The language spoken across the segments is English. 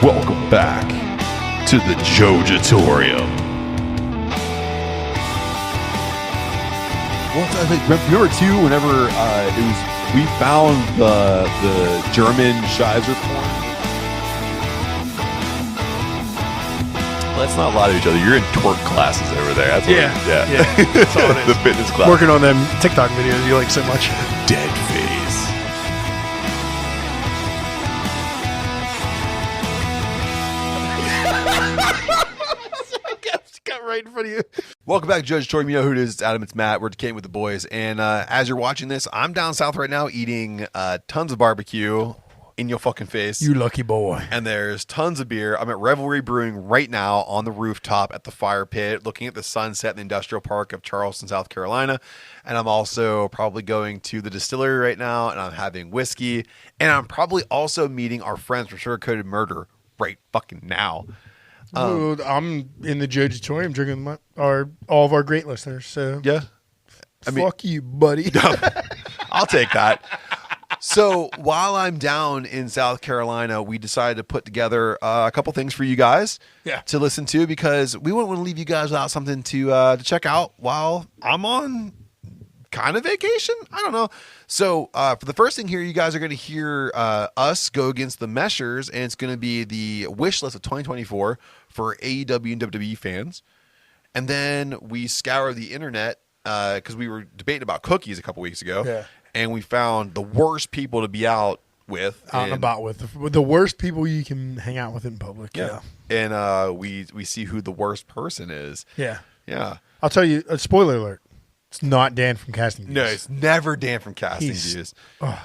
Welcome back to the Jojitorium. Well, I think remember too, whenever we found the German Scheiser porn. Let's not lie to each other. You're in twerk classes over there. That's yeah. That's all it is. The fitness class. Working on them TikTok videos you like so much. Dead face. Got right in front of you. Welcome back to Jojitorium. You know who it is. It's Adam. It's Matt. We're decaying with the boys. And as you're watching this, I'm down south right now eating tons of barbecue in your fucking face. You lucky boy. And there's tons of beer. I'm at Revelry Brewing right now on the rooftop at the fire pit, looking at the sunset in the industrial park of Charleston, South Carolina. And I'm also probably going to the distillery right now, and I'm having whiskey. And I'm probably also meeting our friends from Sugar Coated Murder right fucking now. I'm in the Jojitorium drinking all of our great listeners. So Yeah. fuck you, buddy. I'll take that. So while I'm down in South Carolina, we decided to put together a couple things for you guys to listen to, because we wouldn't want to leave you guys without something to check out while I'm on kind of vacation. I don't know. So for the first thing here, you guys are going to hear us go against the Meshers, and it's going to be the wish list of 2024 for AEW and WWE fans. And then we scour the internet because we were debating about cookies a couple weeks ago. Yeah. And we found the worst people to be out with. Out and about with. The worst people you can hang out with in public. Yeah. And we see who the worst person is. Yeah. Yeah. I'll tell you, a spoiler alert. It's not Dan from Casting Views. No, it's never Dan from Casting Views.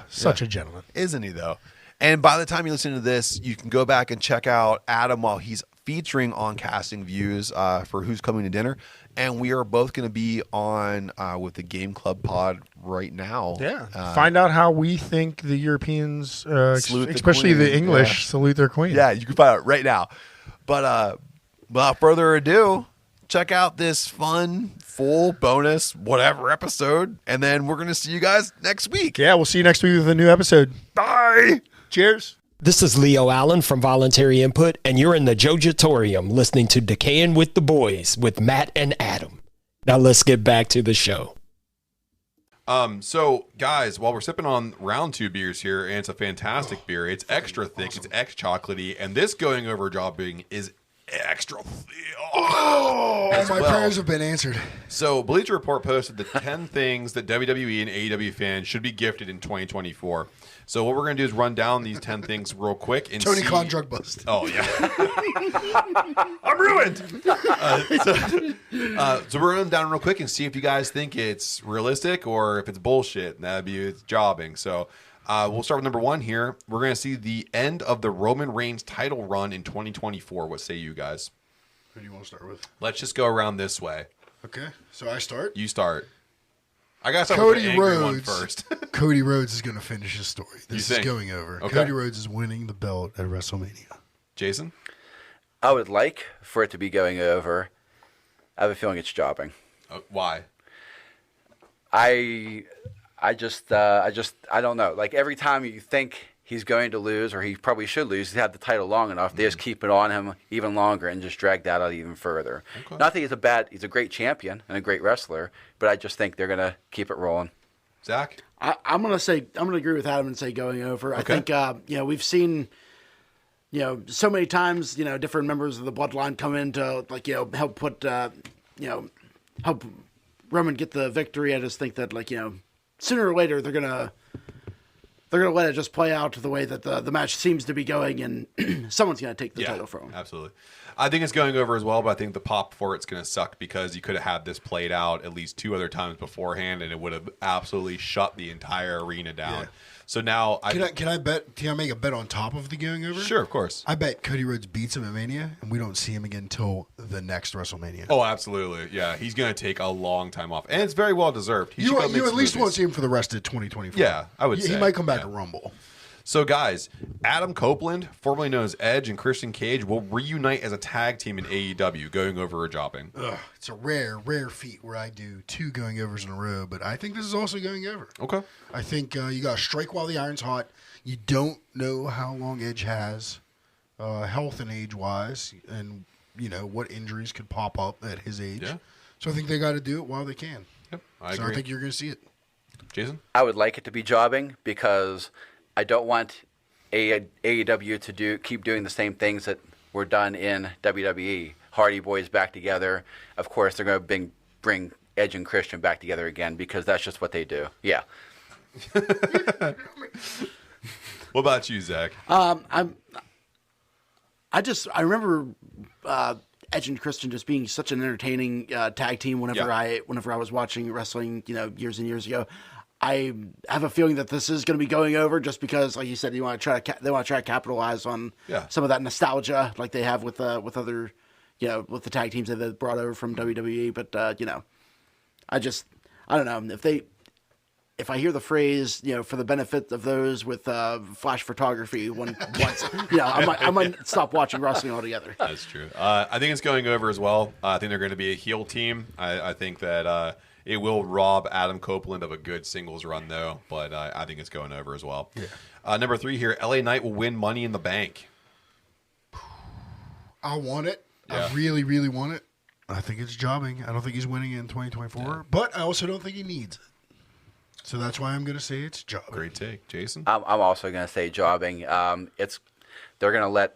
Such a gentleman. Isn't he, though? And by the time you listen to this, you can go back and check out Adam while he's featuring on Casting Views for Who's Coming to Dinner. And we are both going to be on with the Game Club pod right now. Yeah. Find out how we think the Europeans, especially the English, salute their queen. Yeah, you can find out right now. But without further ado, check out this fun, full bonus, whatever episode. And then we're going to see you guys next week. Yeah, we'll see you next week with a new episode. Bye. Cheers. This is Leo Allen from Voluntary Input, and you're in the Jojitorium listening to Decaying with the Boys with Matt and Adam. Now let's get back to the show. So guys, while we're sipping on round 2 beers here, and it's a fantastic beer, it's extra thick, it's extra chocolatey, and this going over jobbing is extra thick. My prayers have been answered. So Bleacher Report posted the 10 things that WWE and AEW fans should be gifted in 2024. So what we're going to do is run down these 10 things real quick. And Tony Khan drug bust. Oh, yeah. I'm ruined. So we're going to run down real quick and see if you guys think it's realistic or if it's bullshit. And that'd be it's jobbing. So we'll start with number 1 here. We're going to see the end of the Roman Reigns title run in 2024. What say you guys? Who do you want to start with? Let's just go around this way. Okay, so I start. You start. I got to start Cody with the angry one Rhodes. first. Cody Rhodes is going to finish his story. This is think? going over. Okay. Cody Rhodes is winning the belt at WrestleMania. Jason? I would like for it to be going over. I have a feeling it's jobbing. Why? I don't know. Like every time you think he's going to lose, or he probably should lose, he's had the title long enough. They just keep it on him even longer and just drag that out even further. Okay. Not that he's a great champion and a great wrestler, but I just think they're gonna keep it rolling. Zach? I'm gonna agree with Adam and say going over. Okay. I think we've seen so many times different members of the bloodline come in to help put help Roman get the victory. I just think that sooner or later they're gonna let it just play out the way that the match seems to be going, and someone's gonna take the title from him. Absolutely. I think it's going over as well, but I think the pop for it's going to suck because you could have had this played out at least 2 other times beforehand, and it would have absolutely shut the entire arena down. Yeah. So now Can I bet? Can I make a bet on top of the going over? Sure, of course. I bet Cody Rhodes beats him at Mania, and we don't see him again until the next WrestleMania. Oh, absolutely. Yeah, he's going to take a long time off, and it's very well deserved. You at least won't see him for the rest of 2024. Yeah, I would say. He might come back at Rumble. So, guys, Adam Copeland, formerly known as Edge, and Christian Cage will reunite as a tag team in AEW, going over or jobbing. It's a rare feat where I do 2 going overs in a row, but I think this is also going over. Okay. I think you got to strike while the iron's hot. You don't know how long Edge has. health and age-wise, and what injuries could pop up at his age. Yeah. So I think they got to do it while they can. Yep, I So agree. I think you're going to see it. Jason? I would like it to be jobbing because I don't want AEW to keep doing the same things that were done in WWE. Hardy Boys back together. Of course, they're going to bring Edge and Christian back together again because that's just what they do. Yeah. What about you, Zach? I remember Edge and Christian just being such an entertaining tag team whenever I was watching wrestling, years and years ago. I have a feeling that this is going to be going over just because, like you said, they want to try to capitalize on some of that nostalgia like they have with other, with the tag teams that they brought over from WWE. But I don't know if I hear the phrase, for the benefit of those with flash photography once, I might stop watching wrestling altogether. That's true. I think it's going over as well. I think they're going to be a heel team. I think that it will rob Adam Copeland of a good singles run, though, but I think it's going over as well. Yeah. Number 3 here, LA Knight will win Money in the Bank. I want it. Yeah. I really, really want it. I think it's jobbing. I don't think he's winning in 2024, but I also don't think he needs it. So that's why I'm going to say it's jobbing. Great take. Jason? I'm also going to say jobbing. They're going to let,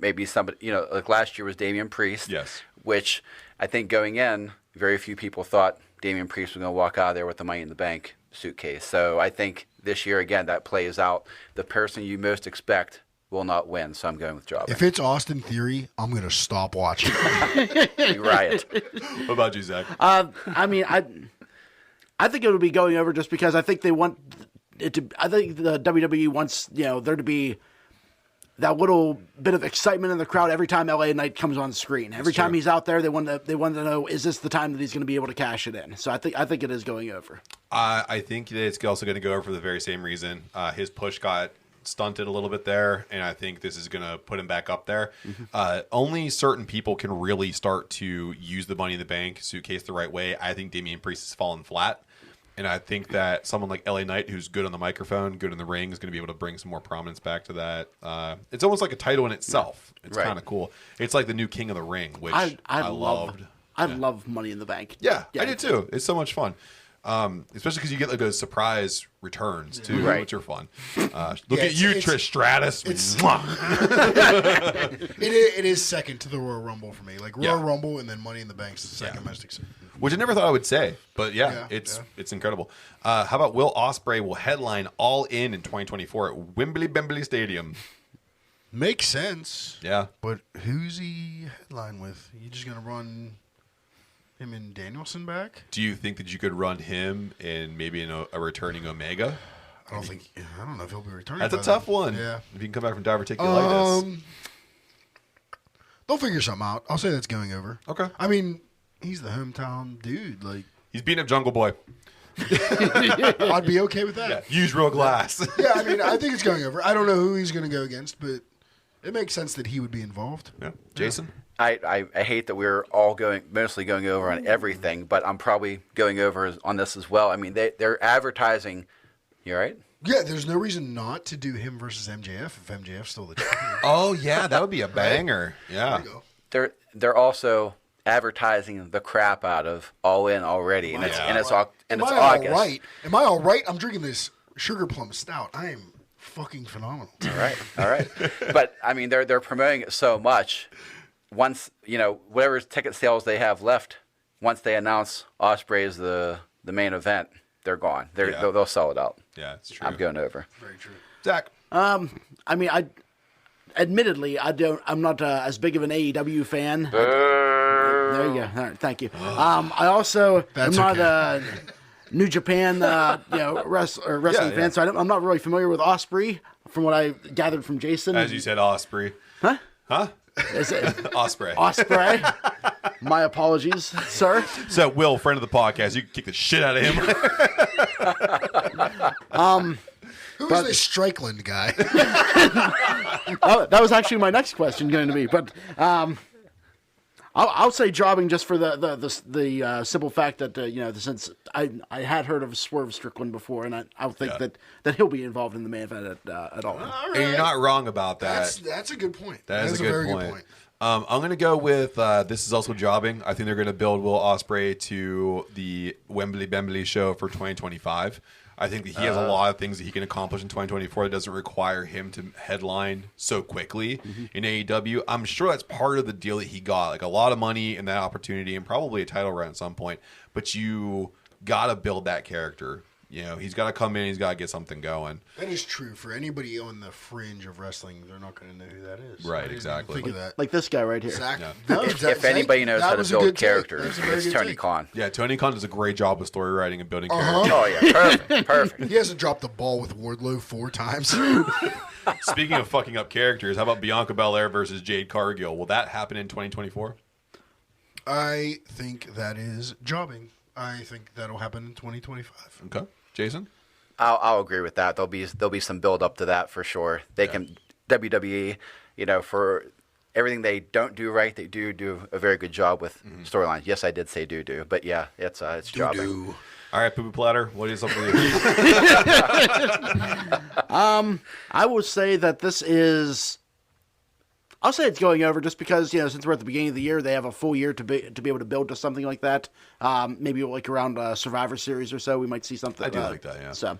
maybe somebody, like last year was Damian Priest. Yes. Which I think going in, very few people thought Damian Priest was going to walk out of there with the Money in the Bank suitcase. So I think this year, again, that plays out. The person you most expect will not win, so I'm going with jobbing. If it's Austin Theory, I'm going to stop watching. Riot. What about you, Zach? I think it'll be going over just because I think they want it to. I think the WWE wants there to be that little bit of excitement in the crowd every time LA Knight comes on screen. Every time he's out there, they want to know, is this the time that he's going to be able to cash it in? So I think it is going over. I think that it's also going to go over for the very same reason. His push got stunted a little bit there, and I think this is going to put him back up there. Only certain people can really start to use the Money in the Bank suitcase the right way. I think Damian Priest has fallen flat. And I think that someone like LA Knight, who's good on the microphone, good in the ring, is going to be able to bring some more prominence back to that. It's almost like a title in itself. It's kind of cool. It's like the new King of the Ring, which I loved. I love Money in the Bank. Yeah, I did too. It's so much fun. Especially because you get like those surprise returns too, which are fun. Look at you, Trish Stratus. It is second to the Royal Rumble for me. Like Royal Rumble and then Money in the Bank's the second most exciting. Which I never thought I would say, but it's incredible. How about Will Ospreay will headline All In 2024 at Wembley Stadium? Makes sense. Yeah. But who's he headline with? You just going to run him and Danielson back? Do you think that you could run him and maybe a returning Omega? I don't know if he'll be returning. That's a tough one. Yeah. If you can come back from diverticulitis. They'll figure something out. I'll say that's going over. Okay. I mean, he's the hometown dude. Like He's beating up Jungle Boy. I'd be okay with that. Yeah. Use real glass. Yeah, I mean, I think it's going over. I don't know who he's going to go against, but it makes sense that he would be involved. Yeah. Jason? I hate that we're all mostly going over on everything, but I'm probably going over on this as well. I mean, they're advertising. You all right? Yeah, there's no reason not to do him versus MJF if MJF's still the champion. Oh, yeah. That would be a banger. Yeah. There you go. They're also advertising the crap out of All In already, and it's August. Am I all right? I'm drinking this sugar plum stout. I am fucking phenomenal. All right. But I mean, they're promoting it so much. Once whatever ticket sales they have left, once they announce Ospreay is the main event, they're gone. They'll sell it out. Yeah, it's true. I'm going over. Very true. Zach. I mean, admittedly, I'm not as big of an AEW fan. There you go. All right, thank you. I also am not a New Japan, wrestling fan, so I'm not really familiar with Ospreay. From what I gathered from Jason, As you said, Ospreay. Huh? Is it Ospreay? Ospreay. My apologies, sir. So, Will, friend of the podcast, you can kick the shit out of him. Who's this Strickland guy? Oh, that was actually my next question going to be, but I'll say jobbing just for the simple fact that since I had heard of Swerve Strickland before, and I don't think that he'll be involved in the main event at all. Right. And you're not wrong about that. That's a good point. That is a very good good point. I'm going to go with this is also jobbing. I think they're going to build Will Ospreay to the Wembley Bembley show for 2025. I think that he has a lot of things that he can accomplish in 2024 that doesn't require him to headline so quickly in AEW. I'm sure that's part of the deal that he got, like a lot of money and that opportunity and probably a title run at some point. But you got to build that character. He's got to come in. He's got to get something going. That is true. For anybody on the fringe of wrestling, they're not going to know who that is. Right, exactly. Think of that. Like this guy right here. Zach, If anybody knows how to build characters, it's Tony Khan. Yeah, Tony Khan does a great job with story writing and building characters. Oh, yeah. Perfect. He hasn't dropped the ball with Wardlow 4 times. Speaking of fucking up characters, how about Bianca Belair versus Jade Cargill? Will that happen in 2024? I think that is jobbing. I think that'll happen in 2025. Okay. Jason? I'll agree with that. There'll be some build up to that for sure. They can WWE, for everything they don't do right, they do a very good job with storylines. Yes, I did say do, but yeah, it's jobbing. All right, Poo Poo Platter, what is up with you? I will say that this is. I'll say it's going over just because, since we're at the beginning of the year, they have a full year to be able to build to something like that. Maybe like around Survivor Series or so, we might see something. I do like that, yeah. So,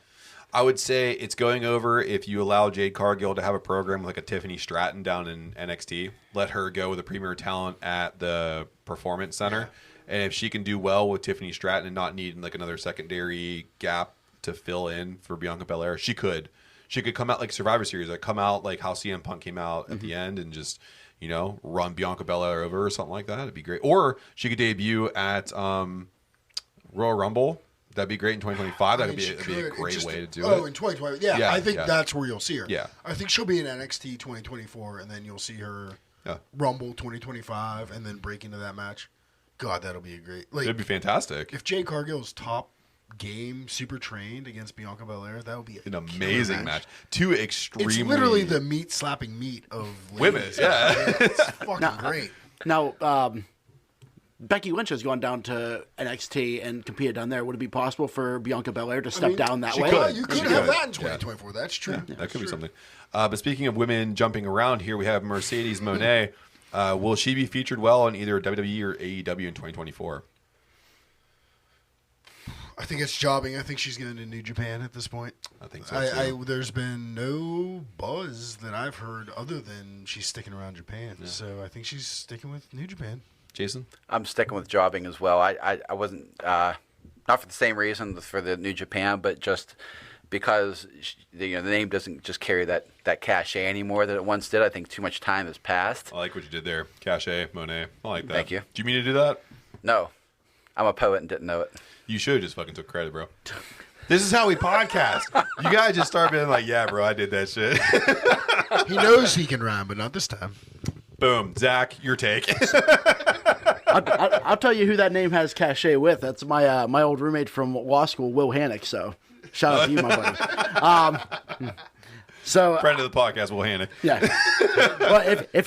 I would say it's going over if you allow Jade Cargill to have a program like a Tiffany Stratton down in NXT. Let her go with a premier talent at the Performance Center. And if she can do well with Tiffany Stratton and not need like another secondary gap to fill in for Bianca Belair, she could. She could come out like Survivor Series, like come out like how CM Punk came out at the end and just, run Bianca Belair over or something like that. It'd be great. Or she could debut at Royal Rumble. That'd be great in 2025. That'd be a great way to do it. Oh, in 2020. Yeah, I think that's where you'll see her. Yeah. I think she'll be in NXT 2024, and then you'll see her Rumble 2025, and then break into that match. God, that'll be a great. It'd be fantastic. If Jade Cargill's top game, super trained against Bianca Belair, that would be an amazing match. Two extremely. It's literally the meat slapping meat of women. Yeah, it's fucking great. Now, Becky Lynch has gone down to NXT and competed down there. Would it be possible for Bianca Belair to step down that way? You could have that in 2024. That's true. Yeah, that could be something. But speaking of women jumping around here, we have Mercedes Moné. Will she be featured well on either WWE or AEW in 2024? I think it's jobbing. I think she's going to New Japan at this point. I think so too. There's been no buzz that I've heard other than she's sticking around Japan. Yeah. So I think she's sticking with New Japan. Jason? I'm sticking with jobbing as well. I wasn't, not for the same reason for the New Japan, but just because the name doesn't just carry that cachet anymore that it once did. I think too much time has passed. I like what you did there. Cachet, Monet. I like that. Thank you. Do you mean to do that? No. I'm a poet and didn't know it. You should have just fucking took credit, bro. This is how we podcast. You guys just start being like, yeah, bro, I did that shit. He knows he can rhyme, but not this time. Boom. Zach, your take. I'll tell you who that name has cachet with. That's my old roommate from law school, Will Hannock. So shout out to you, my buddy. So friend of the podcast, Will Hannock. Yeah. Well, if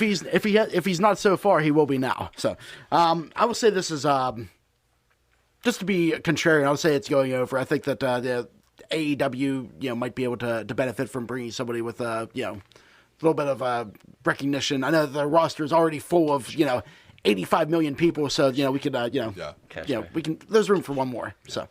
he's not so far, he will be now. So I will say this is just to be contrarian. I would say it's going over. I think that the AEW might be able to benefit from bringing somebody with a little bit of recognition. I know the roster is already full of 85 million people, so we could we can. There's room for one more. Yeah. So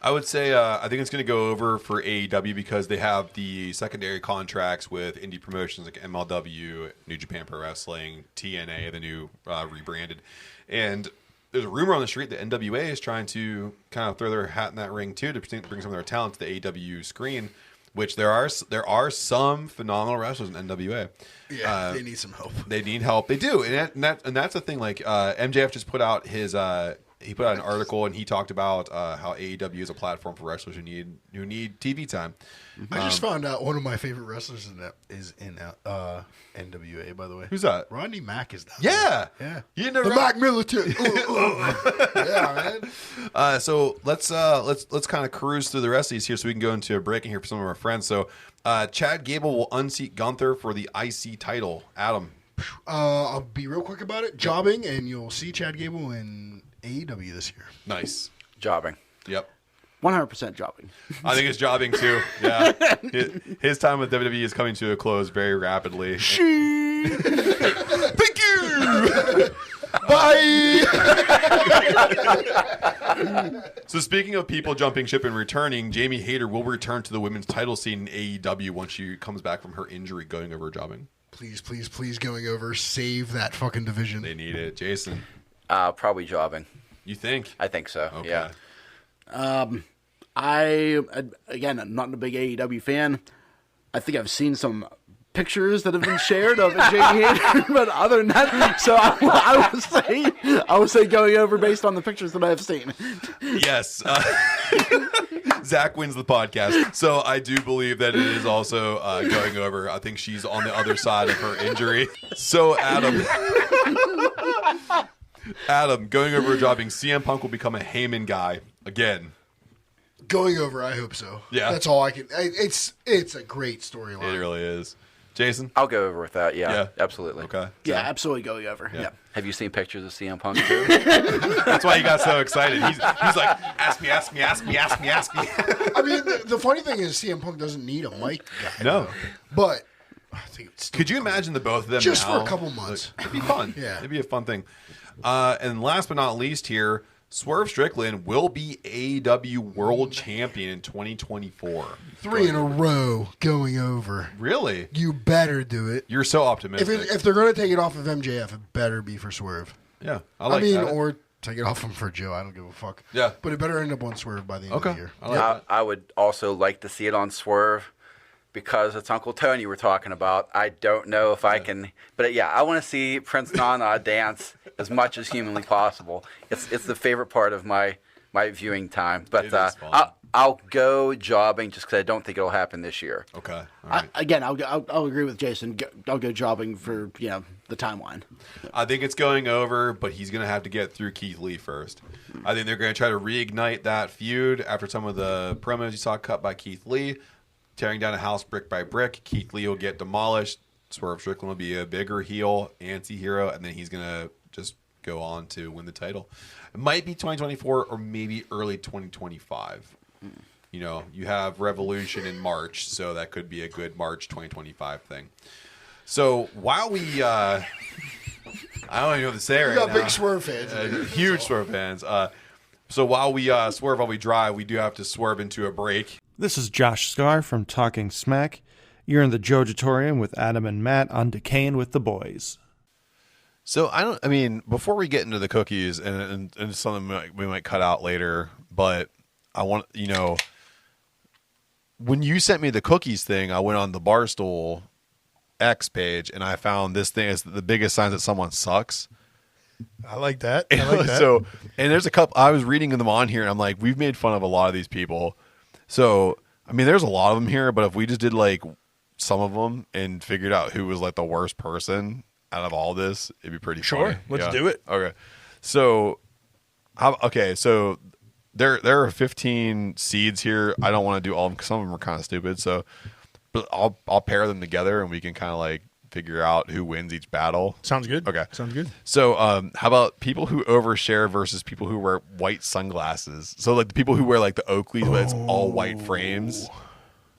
I would say I think it's going to go over for AEW because they have the secondary contracts with indie promotions like MLW, New Japan Pro Wrestling, TNA, the new rebranded, and there's a rumor on the street that NWA is trying to kind of throw their hat in that ring too to bring some of their talent to the AEW screen. Which there are some phenomenal wrestlers in NWA. Yeah, they need some help. They need help. They do, and that's the thing. Like MJF just put out his he put out an article and he talked about how AEW is a platform for wrestlers who need TV time. I just found out one of my favorite wrestlers is in NWA. By the way, who's that? Rodney Mack is that? Yeah, yeah. You know the Mack Military. Yeah, man. So let's kind of cruise through the rest of these here, so we can go into a break in here for some of our friends. So Chad Gable will unseat Gunther for the IC title. Adam, I'll be real quick about it. Jobbing, and you'll see Chad Gable in AEW this year. Nice. Jobbing. Yep. 100% jobbing. I think it's jobbing too. Yeah. His time with WWE is coming to a close very rapidly. Thank you. Bye. So speaking of people jumping ship and returning, Jamie Hayter will return to the women's title scene in AEW once she comes back from her injury going over jobbing. Please, please, please, going over. Save that fucking division. They need it. Jason. Probably jobbing. You think? I think so. Okay. Yeah. Again, I'm not a big AEW fan. I think I've seen some pictures that have been shared of Jamie Hayter, but other than that, so I would say going over based on the pictures that I've seen. Yes. Zach wins the podcast. So I do believe that it is also going over. I think she's on the other side of her injury. So Adam, going over jobbing, CM Punk will become a Heyman guy again. Going over, I hope so. Yeah. That's all I can. It's a great storyline. It really is. Jason? I'll go over with that. Yeah. Absolutely. Okay. Yeah, absolutely going over. Yeah. Have you seen pictures of CM Punk too? That's why he got so excited. He's like, ask me. I mean, the funny thing is CM Punk doesn't need a mic guy. No. But I think it's still Could you imagine the both of them just now? for a couple months. It'd be fun. Yeah. It'd be a fun thing. And last but not least here, Swerve Strickland will be AEW World Champion in 2024. 3 in a row going over. Really? You better do it. You're so optimistic. If they're going to take it off of MJF, it better be for Swerve. Yeah, I like that. Or take it off him for Joe. I don't give a fuck. Yeah. But it better end up on Swerve by the end of the year. I like that. I would also like to see it on Swerve because it's Uncle Tony we're talking about. I don't know if I can, but yeah, I want to see Prince Nana dance as much as humanly possible. It's the favorite part of my viewing time. But I'll go jobbing just because I don't think it'll happen this year. Okay. All right. I'll agree with Jason. I'll go jobbing for the timeline. I think it's going over, but he's going to have to get through Keith Lee first. I think they're going to try to reignite that feud after some of the promos you saw cut by Keith Lee. Tearing down a house brick by brick. Keith Lee will get demolished. Swerve Strickland will be a bigger heel, anti-hero, and then he's going to just go on to win the title. It might be 2024 or maybe early 2025. You have Revolution in March, so that could be a good March 2025 thing. So while we, I don't even know what to say right now. We got big Swerve fans. Huge Swerve fans. So while we swerve while we drive, we do have to swerve into a break. This is Josh Scar from Talking Smack. You're in the Jojitorium with Adam and Matt on Decaying with the Boys. So before we get into the cookies and something we might cut out later, but I want, when you sent me the cookies thing, I went on the Barstool X page and I found this thing is the biggest signs that someone sucks. I like that. So, and there's a couple, I was reading them on here and I'm like, we've made fun of a lot of these people. So, there's a lot of them here, but if we just did like some of them and figured out who was like the worst person out of all this, it'd be pretty funny. Let's do it. Okay. So, so there are 15 seeds here. I don't want to do all of them because some of them are kind of stupid. So, but I'll pair them together and we can kind of like figure out who wins each battle. Sounds good. Okay. Sounds good. So, how about people who overshare versus people who wear white sunglasses? So, like the people who wear like the Oakleys, but it's all white frames,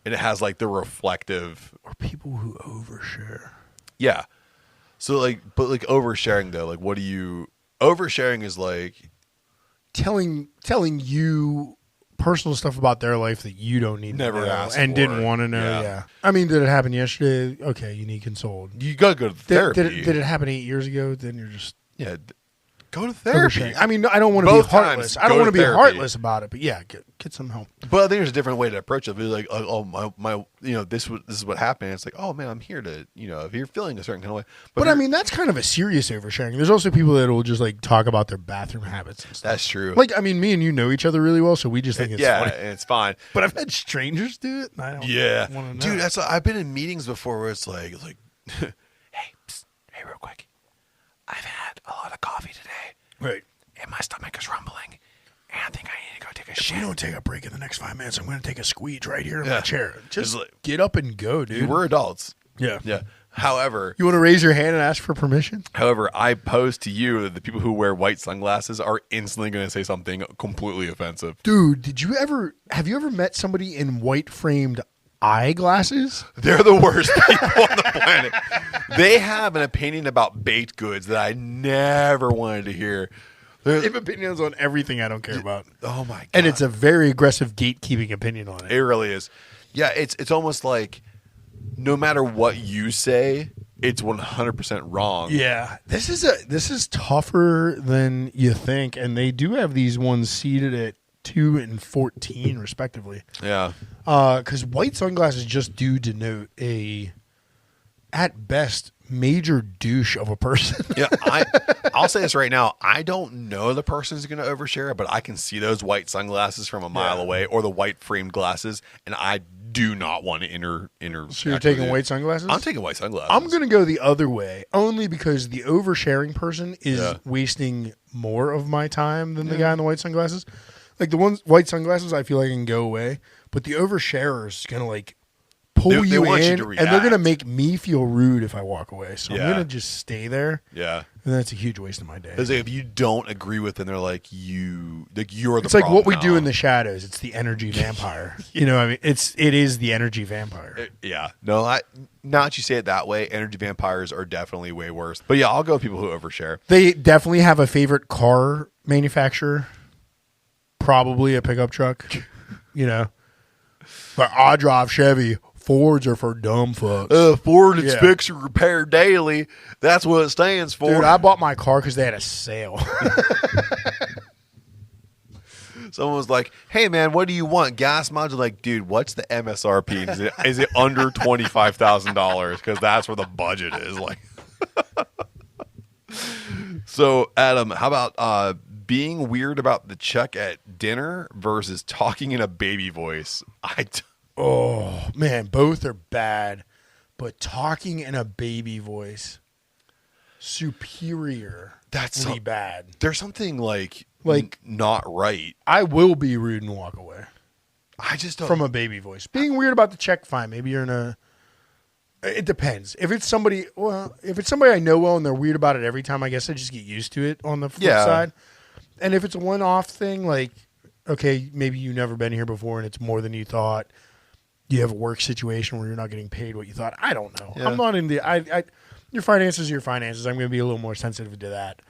and it has like the reflective. Or people who overshare. Yeah. So, but oversharing though, like, what do you? Oversharing is like telling you personal stuff about their life that you don't need Never to know asked and for. didn't want to know. Yeah. Did it happen yesterday? Okay, you need consoled. You gotta go to therapy. Did it happen 8 years ago? Then you're just go to therapy. Oversharing. I don't want to be heartless. I don't want to be heartless about it, but yeah, get some help. But I think there's a different way to approach it. Be like, my this is what happened. It's like, oh man, I'm here to, if you're feeling a certain kind of way. But that's kind of a serious oversharing. There's also people that will just like talk about their bathroom habits and stuff. That's true. Like, me and you know each other really well, so we just think it's funny. And it's fine. But I've had strangers do it, and I don't want to know. Dude, I've been in meetings before where it's like, hey, real quick, I've had a lot of coffee today. Right. And my stomach is rumbling. And I think I need to go take a If shit. we don't take a break in the next 5 minutes, I'm going to take a squeeze right here in my chair. Just get up and go, dude. We're adults. Yeah. Yeah. However, You want to raise your hand and ask for permission? I pose to you that the people who wear white sunglasses are instantly going to say something completely offensive. Dude, have you ever met somebody in white framed eyeglasses? They're the worst people on the planet. They have an opinion about baked goods that I never wanted to hear. They have opinions on everything I don't care about. Oh my God. And it's a very aggressive gatekeeping opinion on it. It really is. Yeah, it's almost like no matter what you say, it's 100% wrong. Yeah. This is tougher than you think, and they do have these ones seated at 2 and 14 respectively. Yeah. Because white sunglasses just do denote at best, major douche of a person. Yeah, I'll say this right now. I don't know the person's going to overshare, but I can see those white sunglasses from a mile away, or the white framed glasses, and I do not want to enter. So you're taking white sunglasses? I'm taking white sunglasses. I'm going to go the other way, only because the oversharing person is wasting more of my time than the guy in the white sunglasses. Like the white sunglasses, I feel like can go away, but the oversharer is going to like pull you want you in, to and they're going to react. make me feel rude if I walk away. So I'm going to just stay there. Yeah. And that's a huge waste of my day. Because if you don't agree with them, they're like you're the It's like what we problem do now. in the shadows. It's the energy vampire. You know what I mean? It is the energy vampire. Yeah. No, now that you say it that way, energy vampires are definitely way worse. But yeah, I'll go with people who overshare. They definitely have a favorite car manufacturer. Probably a pickup truck. You know. But I drive Chevy. Fords are for dumb fucks. Ford and fix and repair daily. That's what it stands for. Dude, I bought my car because they had a sale. Someone was like, "Hey man, what do you want? Gas mileage?" I'm like, dude, what's the MSRP? Is it under $25,000? Because that's where the budget is. Like, so Adam, how about being weird about the check at dinner versus talking in a baby voice? Oh, man, both are bad. But talking in a baby voice, superior. That's really bad. There's something like not right. I will be rude and walk away. I just don't. From a baby voice. Being weird about the check, fine. Maybe you're in a... It depends. If it's somebody I know well and they're weird about it every time, I guess I just get used to it on the flip side. And if it's a one-off thing, like, okay, maybe you've never been here before and it's more than you thought. You have a work situation where you're not getting paid what you thought. I don't know. Yeah. I'm not in the... your finances are your finances. I'm going to be a little more sensitive to that.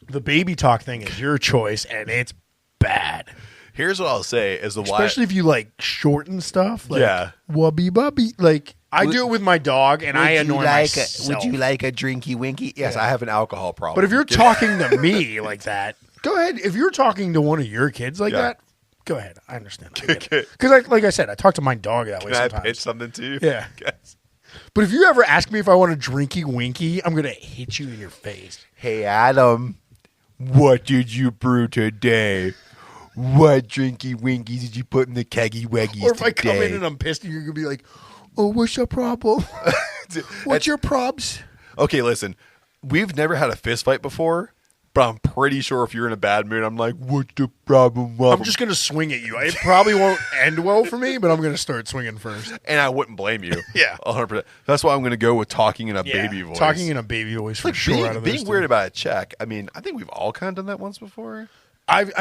The baby talk thing is your choice, and it's bad. Here's what I'll say: especially if you like shorten stuff. Like, wubby bubby. Like I do it with my dog, and I annoy myself. Would you like a drinky winky? Yes, I have an alcohol problem. But if you're talking to me like that, go ahead. If you're talking to one of your kids like that, go ahead. I understand. Because, like I said, I talk to my dog that way sometimes. Can I pitch something to you? Yeah. But if you ever ask me if I want a drinky winky, I'm going to hit you in your face. Hey, Adam, what did you brew today? What drinky winkies did you put in the keggy weggies Or if today? I come in and I'm pissed, you're going to be like, oh, what's your problem? What's your probs? Okay, listen. We've never had a fist fight before, but I'm pretty sure if you're in a bad mood, I'm like, what's the problem? I'm just going to swing at you. It probably won't end well for me, but I'm going to start swinging first. And I wouldn't blame you. Yeah. 100%. That's why I'm going to go with talking in a baby voice. Talking in a baby voice for like sure. Being weird about a check. I mean, I think we've all kind of done that once before. I've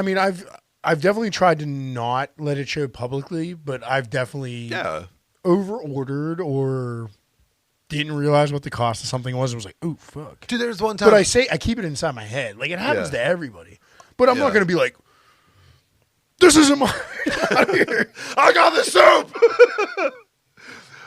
definitely tried to not let it show publicly, but I've definitely over-ordered or didn't realize what the cost of something was. It was like, ooh, fuck. Dude, there's one time. But I keep it inside my head. Like, it happens to everybody. But I'm not going to be like, this isn't mine. I got the soup.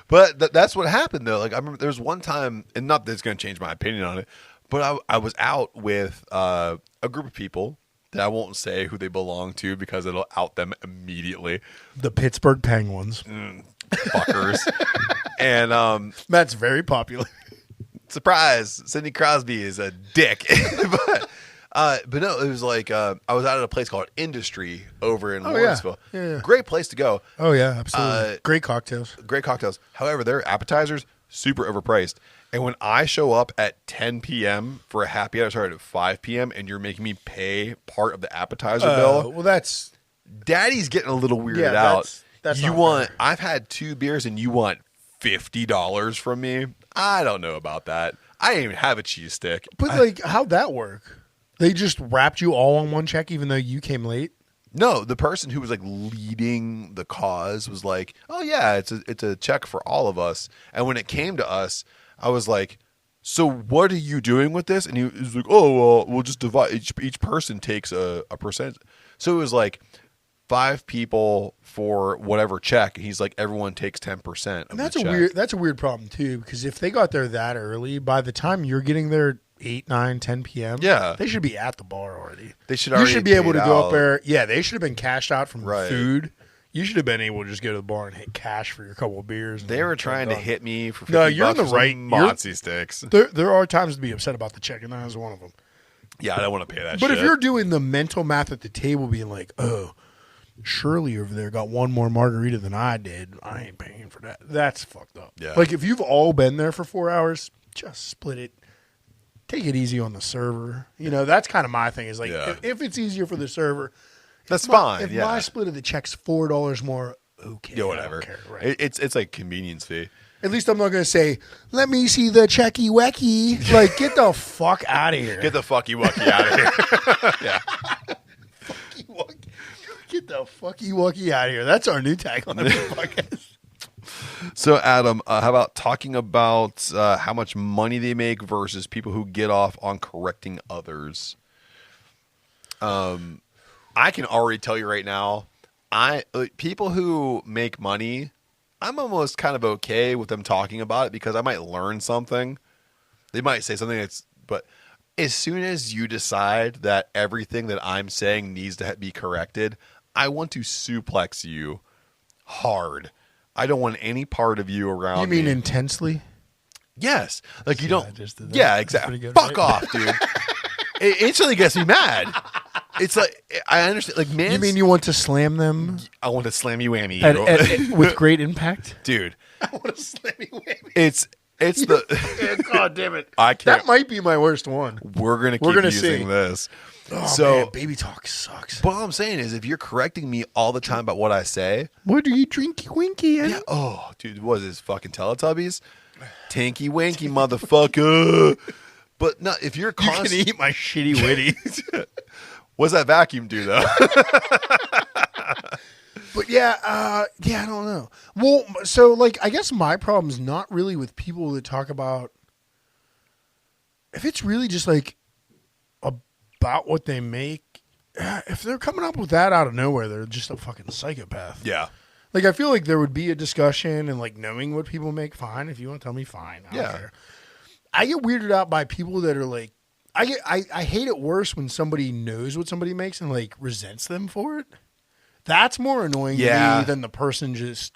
But that's what happened, though. Like, I remember there was one time, and not that it's going to change my opinion on it, but I was out with a group of people that I won't say who they belong to because it'll out them immediately. The Pittsburgh Penguins. Fuckers. And Matt's very popular. Surprise, Sidney Crosby is a dick. but no, it was like I was out at a place called Industry over in Lawrenceville. Yeah. Great place to go. Oh yeah, absolutely. Great cocktails. However, their appetizers super overpriced. And when I show up at 10 p.m. for a happy hour, started at 5 p.m. and you're making me pay part of the appetizer bill, well, that's Daddy's getting a little weirded out. That's you not want? fair. I've had 2 beers and you want $50 from me. I don't know about that. I didn't even have a cheese stick. But like, how'd that work? They just wrapped you all on one check, even though you came late. No, the person who was like leading the cause was like, "Oh yeah, it's a check for all of us." And when it came to us, I was like, "So what are you doing with this?" And he was like, "Oh well, we'll just divide. Each person takes a percentage." So it was like 5 people for whatever check. He's like, everyone takes 10%. And that's a weird problem too, because if they got there that early, by the time you're getting there 8, 9, 10 p.m., they should be at the bar already. They should. You should be able to go up there. Yeah, they should have been cashed out from Right. food. You should have been able to just go to the bar and hit cash for your couple of beers. They were trying to hit me for 50 No, you're bucks in the for right. some Mozzie sticks. There are times to be upset about the check, and that is one of them. Yeah, I don't want to pay that But shit. if you're doing the mental math at the table, being like, oh, Shirley over there got one more margarita than I did, I ain't paying for that. That's fucked up. Yeah. Like, if you've all been there for 4 hours, just split it. Take it easy on the server. You know, that's kind of my thing is like, if it's easier for the server, that's fine. If my split of the check's $4 more, okay. Yeah, whatever. I don't care, right? It's like convenience fee. At least I'm not going to say, let me see the checky wecky. Like, get the fuck out of here. Get the fucky wucky out of here. Yeah. Fucky wucky. Get the fucky wucky out of here. That's our new tagline of the podcast. So, Adam, how about talking about how much money they make versus people who get off on correcting others? I can already tell you right now, people who make money, I'm almost kind of okay with them talking about it because I might learn something. They might say something but as soon as you decide that everything that I'm saying needs to be corrected, I want to suplex you hard. I don't want any part of you around me. You mean intensely? Yes. Like you don't. I just did that. Yeah, exactly. Good, Fuck right? off, dude. It instantly gets me mad. It's like, I understand. Like, man. You mean you want to slam them? I want to slam you whammy. With great impact? Dude. I want to slam you whammy. It's the. God damn it. I can't. That might be my worst one. We're going to keep using this. Oh, so, man, baby talk sucks. But all I'm saying is if you're correcting me all the time about what I say. What are you drinky winky? Yeah. Oh, dude, what is this? Fucking Teletubbies? Tinky winky, motherfucker. But no, if you're You can eat my shitty witty. What's that vacuum do, though? But I don't know. Well, so like, I guess my problem's not really with people that talk about. If it's really just like about what they make, if they're coming up with that out of nowhere, they're just a fucking psychopath. Yeah. Like, I feel like there would be a discussion and like knowing what people make. Fine, if you want to tell me, fine. I don't care. I get weirded out by people that are like, I hate it worse when somebody knows what somebody makes and like resents them for it. That's more annoying to me than the person just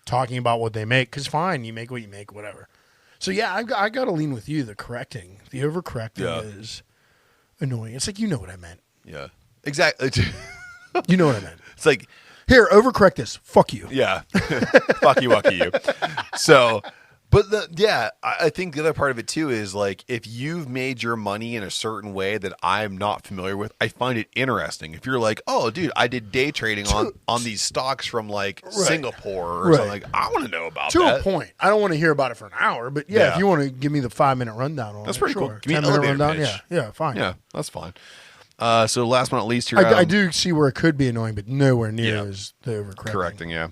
talking about what they make. Because fine, you make what you make, whatever. So yeah, I got to lean with you. The correcting, the overcorrecting is annoying. It's like, you know what I meant. Yeah, exactly. You know what I meant. It's like, here, overcorrect this. Fuck you. Yeah, fuck you, you. So. But I think the other part of it too is like if you've made your money in a certain way that I'm not familiar with, I find it interesting. If you're like, oh, dude, I did day trading on these stocks from like Singapore or something, like I want to know about that. To a point. I don't want to hear about it for an hour, but if you want to give me the 5-minute rundown on that's pretty cool. Give me an elevator rundown. pitch. Yeah, fine. Yeah, that's fine. So last but not least here, I do see where it could be annoying, but nowhere near as the overcorrecting. Correcting, yeah.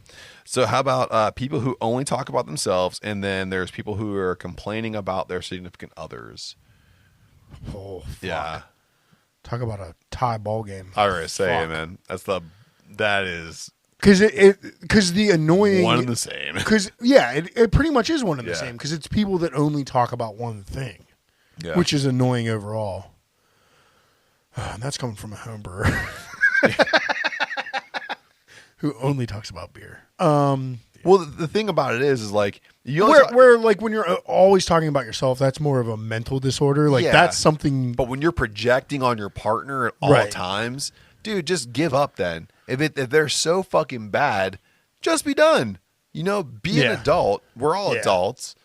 So how about people who only talk about themselves, and then there's people who are complaining about their significant others. Oh, fuck. Yeah. Talk about a tie ball game. I was gonna say, man, that is because the annoying one and the same. Because it pretty much is one and the same because it's people that only talk about one thing, which is annoying overall. And that's coming from a home brewer who only talks about beer. Well, the thing about it is like where like when you're always talking about yourself, that's more of a mental disorder. Like that's something. But when you're projecting on your partner at all times, dude, just give up. Then if they're so fucking bad, just be done. You know, be an adult. We're all adults.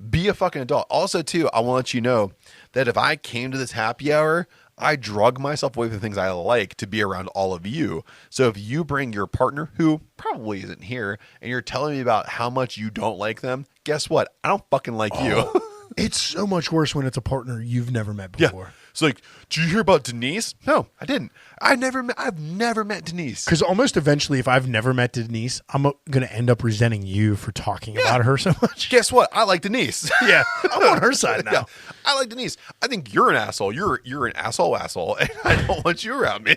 Be a fucking adult. Also, too, I want to let you know that if I came to this happy hour, I drug myself away from the things I like to be around all of you. So if you bring your partner, who probably isn't here, and you're telling me about how much you don't like them, guess what? I don't fucking like you. It's so much worse when it's a partner you've never met before. Yeah. It's like, did you hear about Denise? No, I didn't. I've never met Denise. Because almost eventually, if I've never met Denise, I'm going to end up resenting you for talking about her so much. Guess what? I like Denise. Yeah, I'm on her side now. Yeah, I like Denise. I think you're an asshole. You're an asshole, and I don't want you around me.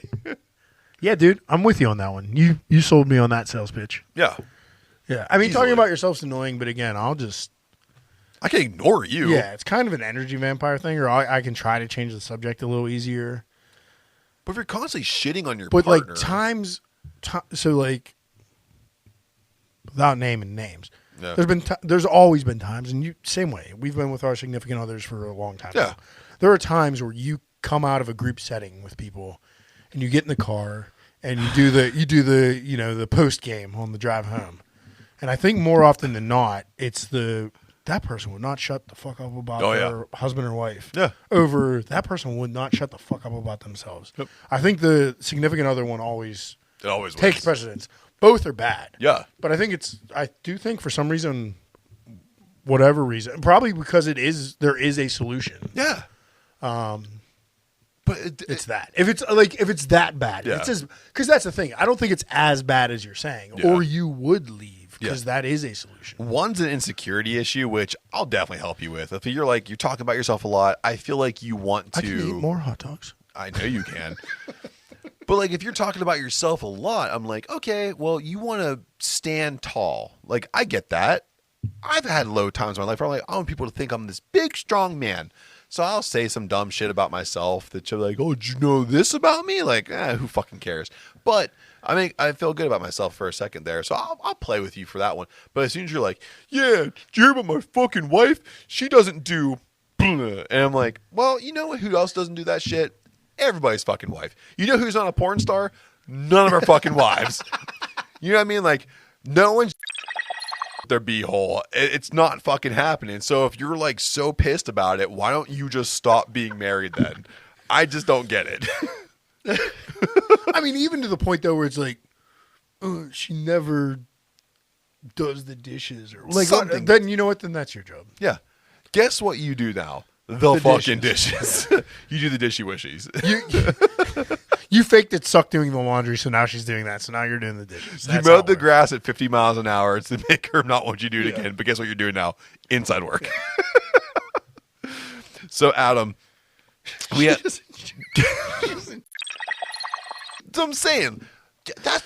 Yeah, dude, I'm with you on that one. You sold me on that sales pitch. Yeah. Yeah, I mean, Easily. talking about yourself's annoying, but again, I can ignore you. Yeah, it's kind of an energy vampire thing, or I can try to change the subject a little easier. But if you're constantly shitting on your But partner, so like, without naming names, yeah. there's always been times, and same way. We've been with our significant others for a long time. Yeah. Now. There are times where you come out of a group setting with people, and you get in the car and you do the post game on the drive home, and I think more often than not, it's that person would not shut the fuck up about their husband or wife. Yeah. Over that person would not shut the fuck up about themselves. Yep. I think the significant other one always takes takes precedence. Both are bad. Yeah. But I do think for some reason, whatever reason, probably because there is a solution. Yeah. But It's that. If it's that bad, Yeah. because that's the thing. I don't think it's as bad as you're saying, Yeah. or you would leave because that is a solution. One's an insecurity issue, which I'll definitely help you with. If you're talking about yourself a lot, I feel like you want to. I can eat more hot dogs. I know you can. But if you're talking about yourself a lot, I'm like, okay, well, you want to stand tall. I get that. I've had low times in my life where I want people to think I'm this big, strong man. So I'll say some dumb shit about myself that you're like, oh, did you know this about me? Who fucking cares? But I feel good about myself for a second there. So I'll play with you for that one. But as soon as you're like, yeah, did you hear about my fucking wife? She doesn't do, and I'm like, well, you know who else doesn't do that shit? Everybody's fucking wife. You know who's not a porn star? None of our fucking wives. You know what I mean? No one's their beehole. It's not fucking happening. So if you're so pissed about it, why don't you just stop being married then? I just don't get it. I mean, even to the point though where it's she never does the dishes or something. Then you know what? Then that's your job. Yeah. Guess what you do now? The fucking dishes. You do the dishy wishies. You faked it, sucked doing the laundry, so now she's doing that. So now you're doing the dishes. You mowed the grass at 50 miles an hour to make her not want you to do it again. But guess what you're doing now? Inside work. So, Adam, we had. That's what I'm saying.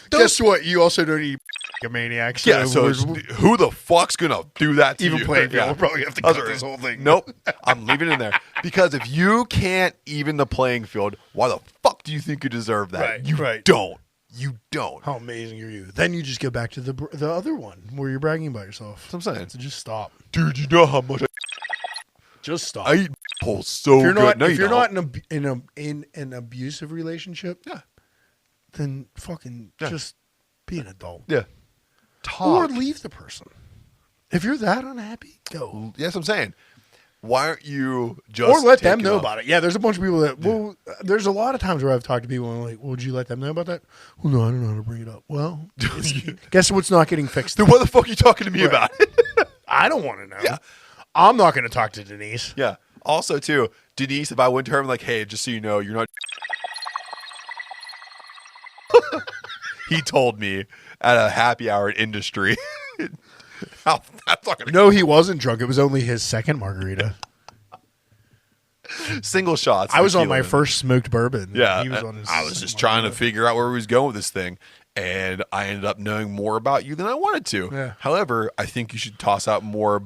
Guess what? You also don't eat a maniac. So yeah, so who the fuck's going to do that to even you? playing field. We'll probably have to cut this whole thing. Nope. I'm leaving it in there. Because if you can't even the playing field, why the fuck do you think you deserve that? Right, you right. don't. You don't. How amazing are you? Then you just go back to the other one where you're bragging about yourself. That's what I'm saying. So just stop. Dude, you know how much Just stop. I eat holes so good. No, if you're don't. not in an abusive relationship, then fucking just be an adult. Yeah. Or leave the person. If you're that unhappy, go. Yes, I'm saying. Why aren't you just or let them taking know off? about it? Yeah, there's a bunch of people that. Well, there's a lot of times where I've talked to people and I'm like, well, would you let them know about that? Well, no, I don't know how to bring it up. Well, guess what's not getting fixed? Then what the fuck are you talking to me about it? I don't want to know. Yeah. I'm not going to talk to Denise. Yeah. Also, too, Denise, if I went to her, I'm like, hey, just so you know, you're not. He told me at a happy hour at Industry. That's not gonna No, he wasn't drunk. It was only his second margarita. Single shots. I was on my tequila. first smoked bourbon. Yeah. He was on his I was just second trying to margarita. figure out where we was going with this thing. And I ended up knowing more about you than I wanted to. Yeah. However, I think you should toss out more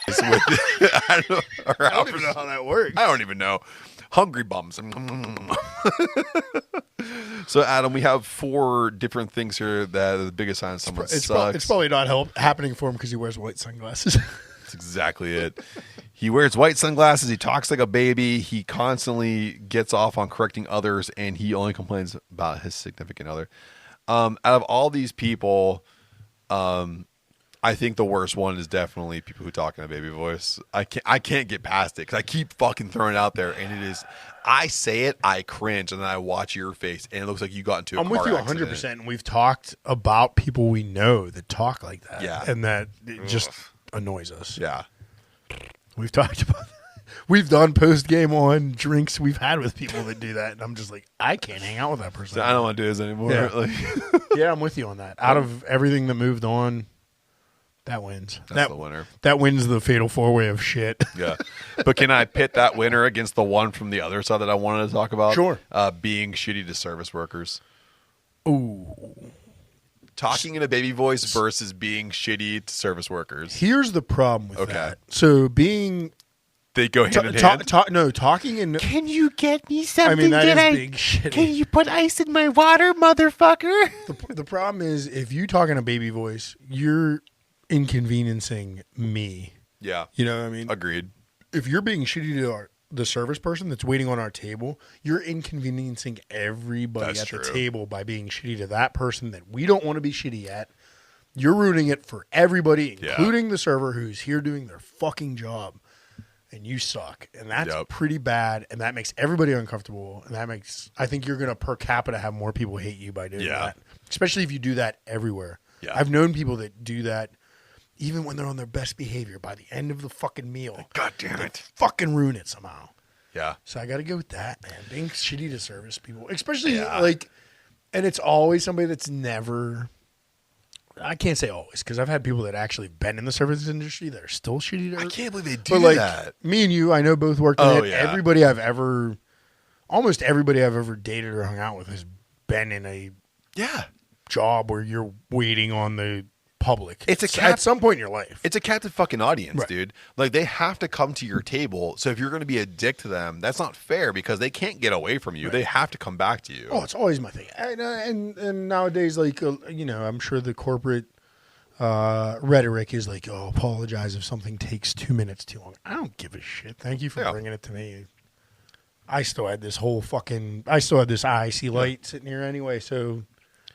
with I don't even know how that works. I don't even know. Hungry bums. So, Adam, we have 4 different things here that are the biggest sign someone sucks. It's probably not happening for him because he wears white sunglasses. That's exactly it. He wears white sunglasses. He talks like a baby. He constantly gets off on correcting others, and he only complains about his significant other. Out of all these people, I I think the worst one is definitely people who talk in a baby voice. I can't get past it because I keep fucking throwing it out there, and it is. I say it, I cringe, and then I watch your face, and it looks like you got into a car accident. I'm with you 100%. And we've talked about people we know that talk like that. Yeah. And that it just annoys us. Yeah. We've talked about that. We've done post game on drinks we've had with people that do that, and I'm just like, I can't hang out with that person. So I don't want to do this anymore. Yeah. Like, Yeah, I'm with you on that. Out of everything that moved on, that wins. That's the winner. That wins the fatal four-way of shit. Yeah. But can I pit that winner against the one from the other side that I wanted to talk about? Sure. Being shitty to service workers. Ooh. Talking in a baby voice versus being shitty to service workers. Here's the problem with Okay. that. So being They go hand in hand. talking in. Can you get me something? I mean, that is big shit. Can you put ice in my water, motherfucker? The problem is, if you talk in a baby voice, you're inconveniencing me. Yeah. You know what I mean? Agreed. If you're being shitty to the service person that's waiting on our table, you're inconveniencing everybody That's at true. the table by being shitty to that person that we don't want to be shitty at. You're ruining it for everybody, including the server who's here doing their fucking job. And you suck. And that's pretty bad. And that makes everybody uncomfortable. And that makes, I think you're going to per capita have more people hate you by doing that. Especially if you do that everywhere. Yeah. I've known people that do that even when they're on their best behavior. By the end of the fucking meal, God damn it. fucking ruin it somehow. Yeah. So I got to go with that, man. Being shitty to service people. Especially like, and it's always somebody that's never, I can't say always, because I've had people that actually been in the service industry that are still shitty to I can't believe they do but like, that. me and you, I know both worked in it. Yeah. Everybody almost everybody I've ever dated or hung out with has been in a job where you're waiting on the public. It's at some point in your life. It's a captive fucking audience, Right. dude. Like, they have to come to your table. So if you're going to be a dick to them, that's not fair because they can't get away from you. Right. They have to come back to you. Oh, it's always my thing. And nowadays, like, I'm sure the corporate rhetoric is like, oh, apologize if something takes 2 minutes too long. I don't give a shit. Thank you for bringing it to me. I still had this IIC light sitting here anyway, so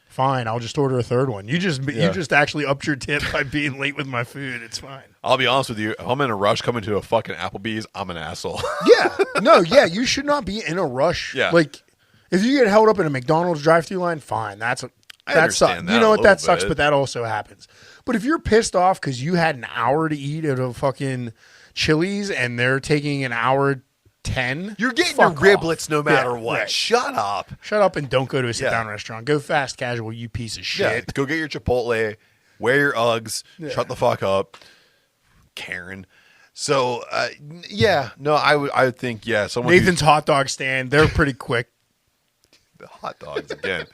fine. I'll just order a third one. You just actually upped your tip by being late with my food. It's fine. I'll be honest with you. If I'm in a rush coming to a fucking Applebee's, I'm an asshole. You should not be in a rush. Yeah. Like, if you get held up in a McDonald's drive-thru line, fine. That sucks. understand that You know a what? That little sucks, bit. but that also happens. But if you're pissed off because you had an hour to eat at a fucking Chili's and they're taking an hour 10, You're getting your fuck riblets off. no matter Yeah, what. right. Shut up. Shut up and don't go to a sit-down restaurant. Go fast casual, you piece of shit. Yeah. Go get your Chipotle. Wear your Uggs. Shut the fuck up. Karen. So, I would think, someone Nathan's hot dog stand, they're pretty quick. the hot dogs again.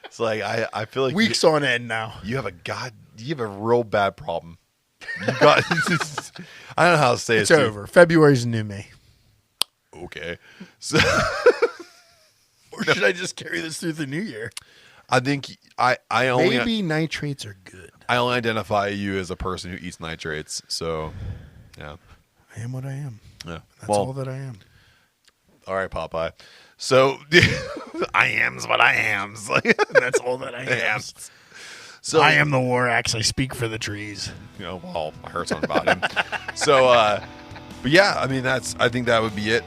It's like, I feel like Weeks on end now. you have a real bad problem. You got, I don't know how to say It's it. over. February's new May. Okay. So, Or should I just carry this through the new year? I think I only Maybe nitrates are good. I only identify you as a person who eats nitrates. So, yeah. I am what I am. Yeah. That's all that I am. All right, Popeye. So, I am's what I am's. That's all that I am. So I am the war axe. I speak for the trees. Well, I heard something about him. So, but yeah, I mean, I think that would be it.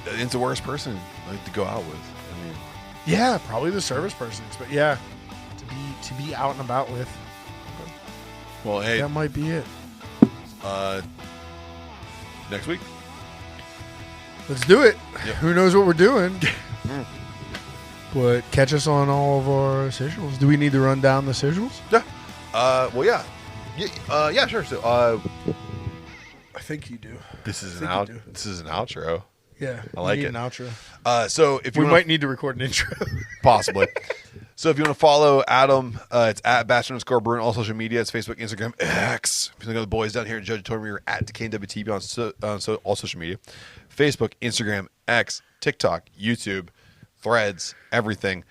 It's the worst person to go out with. I mean, Yeah, probably the service persons, but yeah, to be out and about with. well, hey, That might be it. next week. Let's do it. Yep. Who knows what we're doing? But catch us on all of our socials. Do we need to run down the socials? Yeah. Well, yeah. Yeah, sure. So, I think you do. this is I think you do. This is an outro. Yeah, I like we need it. an outro. So if you We wanna, might need to record an intro. possibly. So if you want to follow Adam, it's at @Bachelor_Brewing on all social media. It's Facebook, Instagram, X. If you look at the boys down here in Jojitorium, we're at DWTB on all social media. Facebook, Instagram, X, TikTok, YouTube, Threads, everything.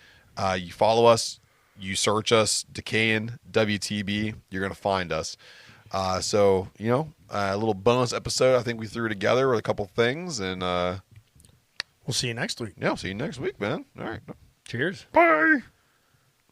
You follow us, you search us, Decaying WTB, you're going to find us. So, a little bonus episode I think we threw together with a couple things. And We'll see you next week. yeah, I'll see you next week, man. All right. Cheers. Bye.